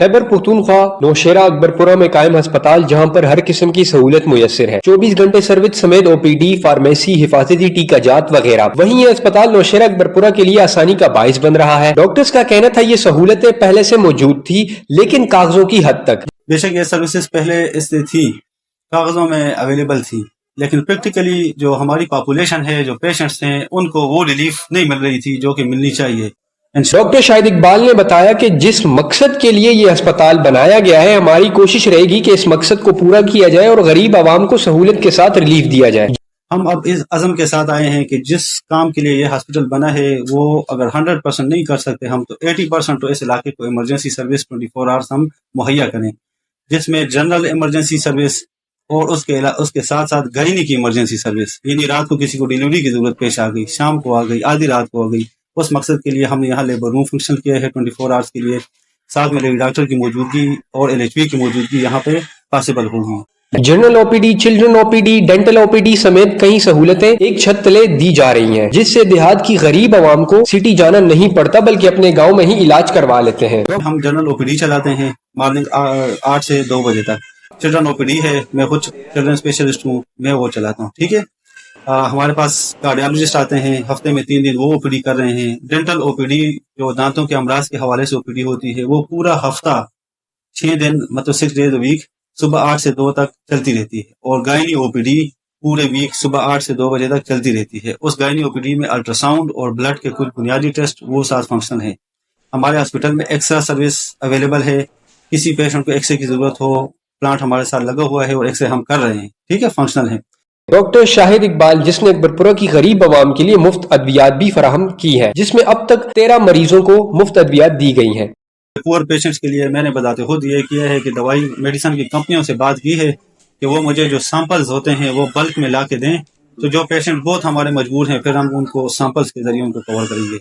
खैबर पख्तूनख्वा नौशेरा अकबरपुरा में कायम अस्पताल जहां पर हर किस्म की सहूलत मुयसर है। 24 घंटे सर्विस समेत OPD, फार्मेसी, हिफाजती टीकाजात वगैरह। वहीं ये अस्पताल नौशेरा अकबरपुरा के लिए आसानी का बाइस बन रहा है। डॉक्टर्स का कहना था ये सहूलतें पहले से मौजूद थी, लेकिन कागजों की हद तक। बेशक ये सर्विसेज पहले इससे थी, कागजों में अवेलेबल थी, लेकिन प्रैक्टिकली जो हमारी पॉपुलेशन है, जो पेशेंट्स हैं, उनको वो रिलीफ नहीं मिल रही थी जो कि मिलनी चाहिए। डॉक्टर शाहिद इकबाल ने बताया कि जिस मकसद के लिए ये अस्पताल बनाया गया है, हमारी कोशिश रहेगी कि इस मकसद को पूरा किया जाए और गरीब आवाम को सहूलत के साथ रिलीफ दिया जाए। हम अब इस अज़म के साथ आए हैं कि जिस काम के लिए ये हॉस्पिटल बना है वो अगर 100% नहीं कर सकते हम, तो 80% तो इस इलाके को इमरजेंसी सर्विस 24 आवर्स हम मुहैया करें, जिसमें जनरल इमरजेंसी सर्विस और उसके साथ साथ गरीनी की इमरजेंसी सर्विस, यानी रात को किसी को डिलीवरी की जरूरत पेश आ गई, शाम को आ गई, आधी रात को आ गई, उस मकसद के लिए हमने यहाँ लेबर रूम फंक्शन किया है 24 आवर्स के लिए। साथ में डॉक्टर की मौजूदगी और LHP की मौजूदगी यहाँ पे पॉसिबल होगी। General OPD, children OPD, dental OPD समेत कई सहूलतें एक छत तले दी जा रही हैं, जिससे देहात की गरीब आवाम को सिटी जाना नहीं पड़ता, बल्कि अपने गांव में ही इलाज करवा लेते हैं। हम जनरल OPD चलाते हैं मॉर्निंग 8 से 2 बजे तक। चिल्ड्रन OPD है, मैं खुद चिल्ड्रन स्पेशलिस्ट हूँ, मैं वो चलाता हूँ। ठीक है, हमारे पास कार्डियोलॉजिस्ट आते हैं, हफ्ते में 3 दिन वो OPD कर रहे हैं। डेंटल OPD जो दांतों के अमराज के हवाले से OPD होती है, वो पूरा हफ्ता 6 दिन मतलब 6 डेज वीक सुबह 8 से 2 तक चलती रहती है। और गायनी OPD पूरे वीक सुबह 8 से 2 बजे तक चलती रहती है। उस गायनी OPD में अल्ट्रासाउंड और ब्लड के कुछ बुनियादी टेस्ट वो साथ फंक्शन है। हमारे हॉस्पिटल में एक्सरे सर्विस अवेलेबल है, किसी पेशेंट को एक्सरे की जरूरत हो, प्लांट हमारे साथ लगा हुआ है और एक्सरे हम कर रहे हैं। ठीक है, फंक्शनल है। डॉक्टर शाहिद इकबाल जिसने अकबरपुरा की गरीब आवाम के लिए मुफ्त अद्वियात भी फराहम की है, जिसमें अब तक 13 मरीजों को मुफ्त अद्वियात दी गई हैं। पुअर पेशेंट्स के लिए मैंने बताते खुद ये किया है कि दवाई मेडिसिन की कंपनियों से बात की है कि वो मुझे जो सैंपल्स होते हैं वो बल्क में ला के दें, तो जो पेशेंट बहुत हमारे मजबूर हैं फिर हम उनको सैंपल्स के जरिए उनको कवर करेंगे।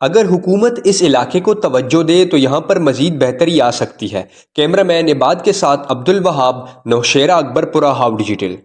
अगर हुकूमत इस इलाके को तवज्जो दे तो यहाँ पर मजीद बेहतरी आ सकती है। कैमरामैन इबाद के साथ अब्दुल वहाब, नौशेरा अकबरपुरा, हाउ डिजिटल।